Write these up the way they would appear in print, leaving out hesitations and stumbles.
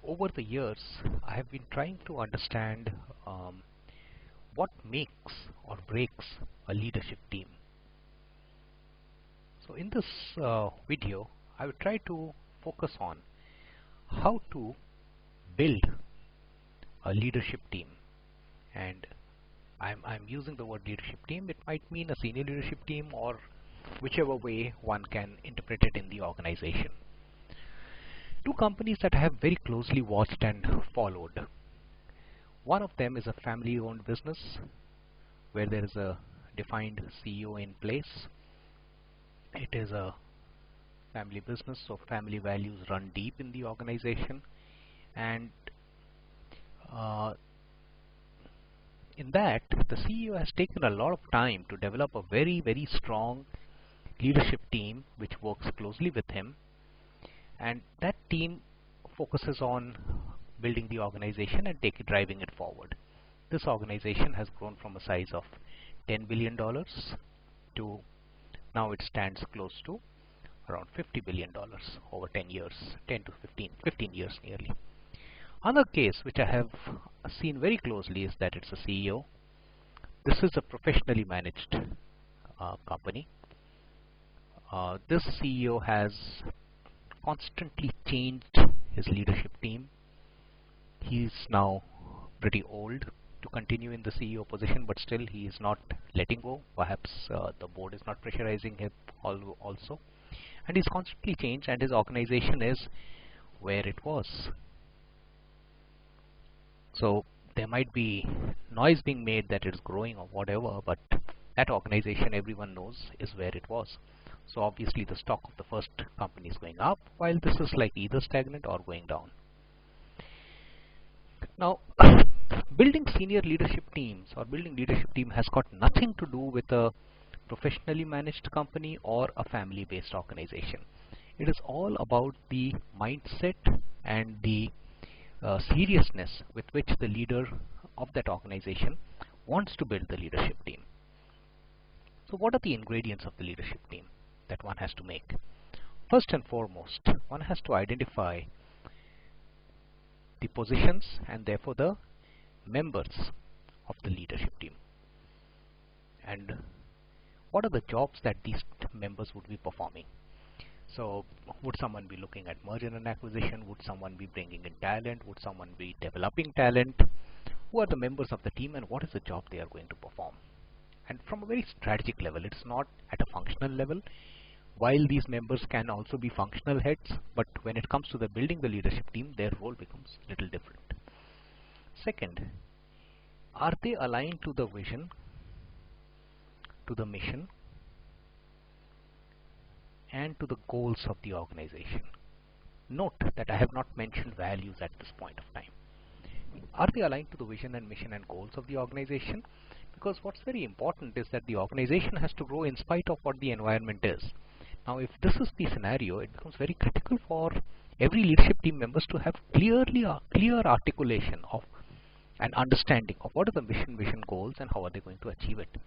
Over the years, I have been trying to understand what makes or breaks a leadership team. So in this video, I will try to focus on how to build a leadership team. And I'm using the word leadership team. It might mean a senior leadership team or whichever way one can interpret it in the organization. Two companies that I have very closely watched and followed. One of them is a family-owned business where there is a defined CEO in place. It is a family business, so family values run deep in the organization, and in that the CEO has taken a lot of time to develop a very strong leadership team which works closely with him, and that team focuses on building the organization and driving it forward. This organization has grown from a size of $10 billion to now it stands close to around $50 billion over 10 years, 10 to 15 years nearly. Another case which I have seen very closely is that it's a CEO. This is a professionally managed company. This CEO has constantly changed his leadership team. He's now pretty old to continue in the CEO position, but still he is not letting go. Perhaps the board is not pressurizing him also. And he's constantly changed, and his organization is where it was. So there might be noise being made that it's growing or whatever, but that organization everyone knows is where it was. So obviously the stock of the first company is going up, while this is like either stagnant or going down. Now, building senior leadership teams or building leadership team has got nothing to do with a professionally managed company or a family-based organization. It is all about the mindset and the seriousness with which the leader of that organization wants to build the leadership team. So what are the ingredients of the leadership team that one has to make? First and foremost, one has to identify the positions and therefore the members of the leadership team, and what are the jobs that these members would be performing. So would someone be looking at merger and acquisition? Would someone be bringing in talent? Would someone be developing talent? Who are the members of the team and what is the job they are going to perform? And from a very strategic level, it's not at a functional level. While these members can also be functional heads, but when it comes to the building the leadership team, their role becomes a little different. Second, are they aligned to the vision, to the mission, and to the goals of the organization? Note that I have not mentioned values at this point of time. Are they aligned to the vision and mission and goals of the organization? Because what's very important is that the organization has to grow in spite of what the environment is. Now, if this is the scenario, it becomes very critical for every leadership team members to have clear articulation of an understanding of what are the mission, vision, goals, and how are they going to achieve it.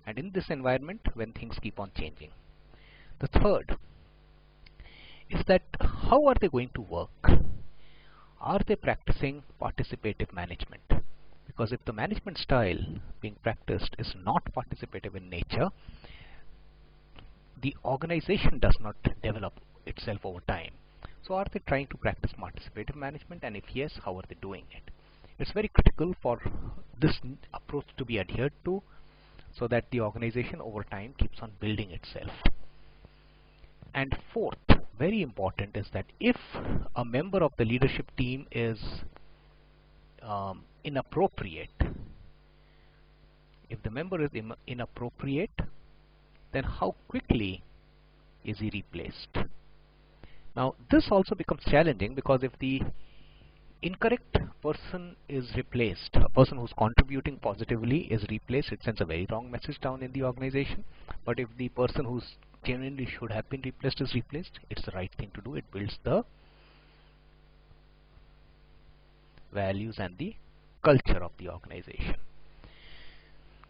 And in this environment, when things keep on changing. The third is that how are they going to work? Are they practicing participative management? Because if the management style being practiced is not participative in nature, the organization does not develop itself over time. So are they trying to practice participative management, and if yes, how are they doing it? It's very critical for this approach to be adhered to so that the organization over time keeps on building itself. And fourth, very important, is that if a member of the leadership team is inappropriate, if the member is inappropriate, then how quickly is he replaced? Now, this also becomes challenging because if the incorrect person is replaced, a person who's contributing positively is replaced, it sends a very wrong message down in the organization. But if the person who's genuinely should have been replaced is replaced, it's the right thing to do. It builds the values and the culture of the organization.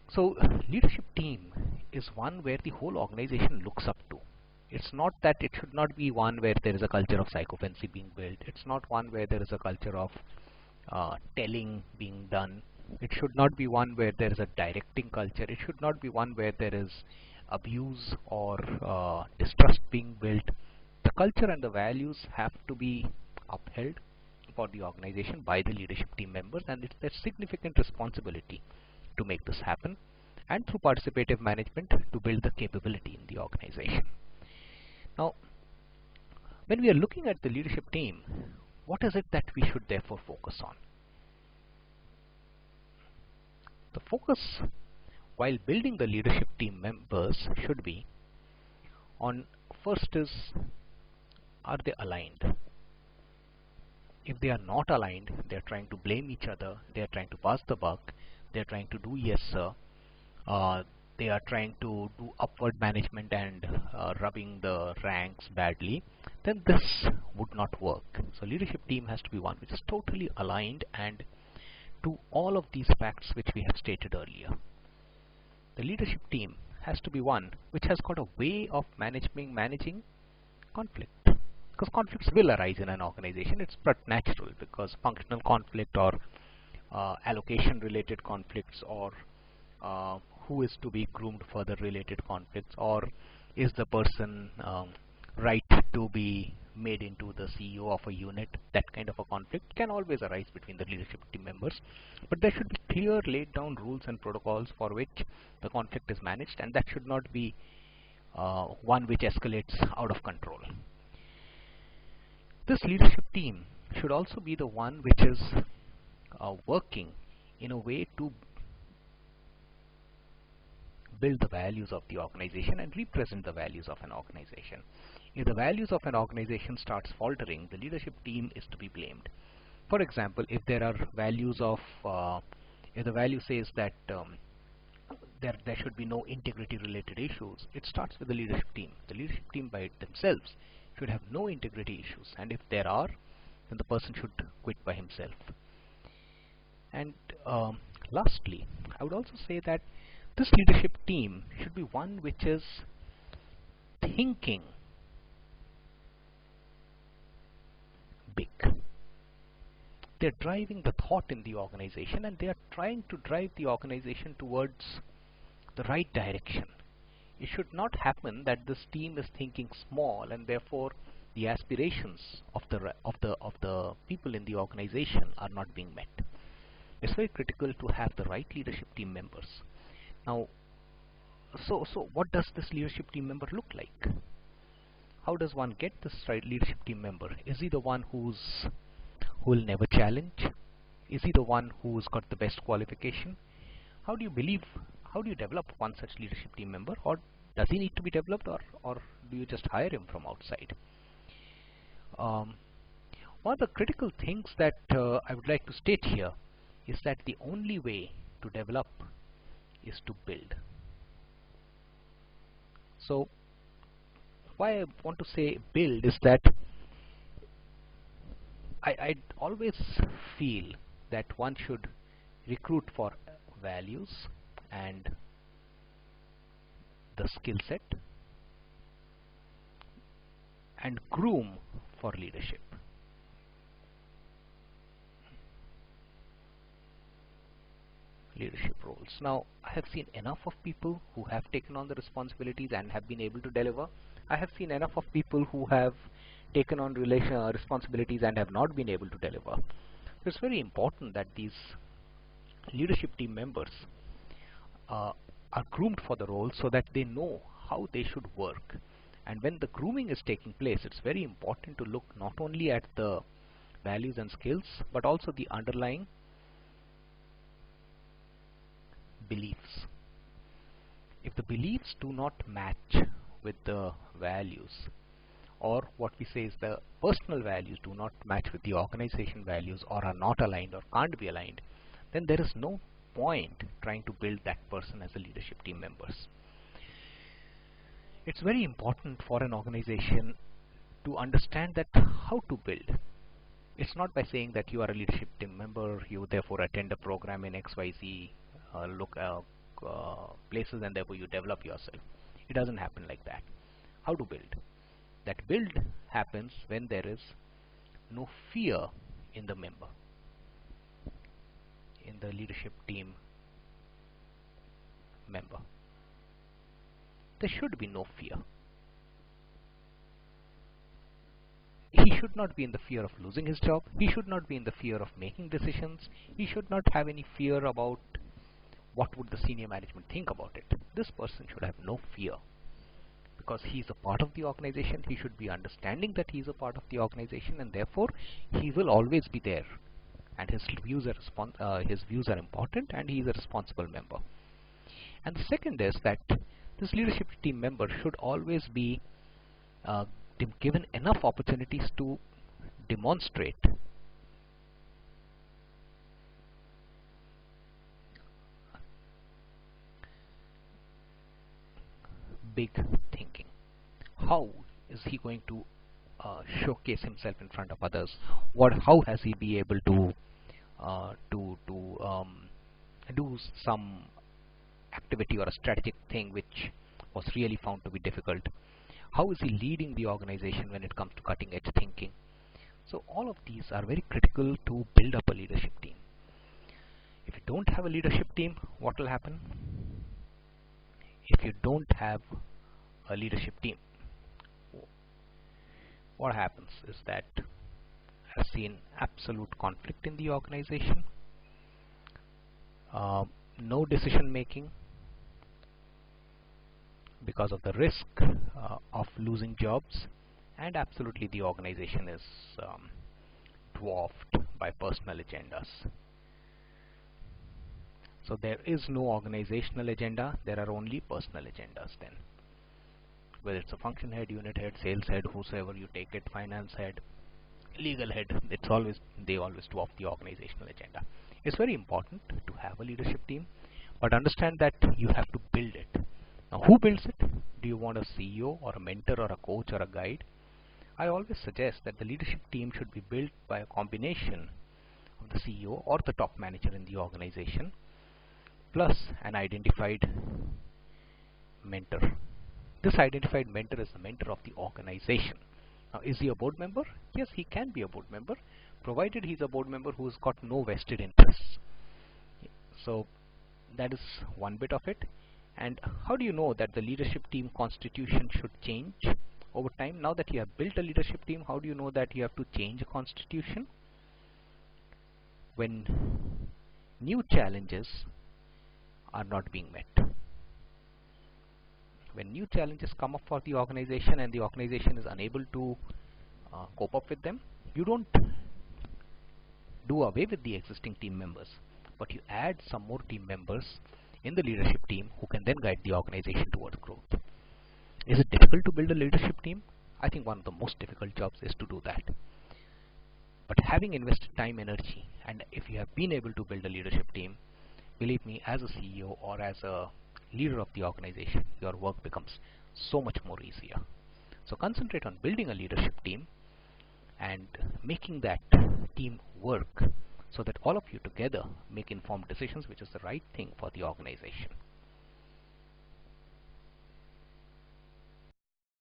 So leadership team is one where the whole organization looks up to. It's not that it should not be one where there is a culture of psychophancy being built. It's not one where there is a culture of telling being done. It should not be one where there is a directing culture. It should not be one where there is abuse or distrust being built. The culture and the values have to be upheld for the organization by the leadership team members, and it's their significant responsibility to make this happen, and through participative management to build the capability in the organization. Now, when we are looking at the leadership team, what is it that we should therefore focus on? The focus while building the leadership team members should be on, first is, are they aligned? If they are not aligned, they are trying to blame each other, they are trying to pass the buck, they are trying to do yes sir, they are trying to do upward management and rubbing the ranks badly, then this would not work. So leadership team has to be one which is totally aligned and to all of these facts which we have stated earlier. The leadership team has to be one which has got a way of managing conflict, because conflicts will arise in an organization. It's but natural, because functional conflict or allocation related conflicts, or who is to be groomed further related conflicts, or is the person right to be made into the CEO of a unit, that kind of a conflict can always arise between the leadership team members. But there should be clear laid down rules and protocols for which the conflict is managed, and that should not be one which escalates out of control. This leadership team should also be the one which is working in a way to build the values of the organization and represent the values of an organization. If the values of an organization starts faltering, the leadership team is to be blamed. For example, if there are values of, if the value says that there should be no integrity related issues, it starts with the leadership team. The leadership team by themselves should have no integrity issues, and if there are, then the person should quit by himself. And lastly, I would also say that this leadership team should be one which is thinking big. They're driving the thought in the organization, and they are trying to drive the organization towards the right direction. It should not happen that this team is thinking small, and therefore the aspirations of the people in the organization are not being met. It's very critical to have the right leadership team members. Now, so what does this leadership team member look like? How does one get this right leadership team member? Is he the one who will never challenge? Is he the one who's got the best qualification? How do you develop one such leadership team member? Or does he need to be developed, or do you just hire him from outside? One of the critical things that I would like to state here is that the only way to develop is to build. So why I want to say build is that I always feel that one should recruit for values and the skill set, and groom for leadership. Leadership roles. Now, I have seen enough of people who have taken on the responsibilities and have been able to deliver. I have seen enough of people who have taken on responsibilities and have not been able to deliver. So it's very important that these leadership team members are groomed for the role so that they know how they should work. And when the grooming is taking place, it's very important to look not only at the values and skills, but also the underlying beliefs. If the beliefs do not match with the values, or what we say is the personal values do not match with the organization values, or are not aligned or can't be aligned, then there is no point trying to build that person as a leadership team members. It's very important for an organization to understand that how to build. It's not by saying that you are a leadership team member, you therefore attend a program in XYZ places and therefore you develop yourself. It doesn't happen like that. How to build? That build happens when there is no fear in the member, in the leadership team member. There should be no fear. He should not be in the fear of losing his job. He should not be in the fear of making decisions. He should not have any fear about what would the senior management think about it. This person should have no fear, because he is a part of the organization. He should be understanding that he is a part of the organization, and therefore he will always be there, and his views are important, and he is a responsible member. And the second is that this leadership team member should always be given enough opportunities to demonstrate big thinking. How is he going to showcase himself in front of others? How has he be able to do some activity or a strategic thing which was really found to be difficult? How is he leading the organization when it comes to cutting edge thinking? So all of these are very critical to build up a leadership team. If you don't have a leadership team, what will happen? If you don't have a leadership team, what happens is that I've seen absolute conflict in the organization, no decision making because of the risk of losing jobs, and absolutely the organization is dwarfed by personal agendas. So there is no organizational agenda, there are only personal agendas then. Whether it's a function head, unit head, sales head, whosoever you take it, finance head, legal head, they always dwarf the organizational agenda. It's very important to have a leadership team, but understand that you have to build it. Now, who builds it? Do you want a CEO or a mentor or a coach or a guide? I always suggest that the leadership team should be built by a combination of the CEO or the top manager in the organization plus an identified mentor. This identified mentor is the mentor of the organization. Now, is he a board member? Yes, he can be a board member, provided he's a board member who's got no vested interests. So that is one bit of it. And how do you know that the leadership team constitution should change over time? Now that you have built a leadership team, how do you know that you have to change a constitution? When new challenges are not being met. When new challenges come up for the organization and the organization is unable to cope up with them, you don't do away with the existing team members, but you add some more team members in the leadership team who can then guide the organization towards growth. Is it difficult to build a leadership team? I think one of the most difficult jobs is to do that. But having invested time, energy, and if you have been able to build a leadership team, believe me, as a CEO or as a leader of the organization, your work becomes so much more easier. So concentrate on building a leadership team and making that team work so that all of you together make informed decisions, which is the right thing for the organization.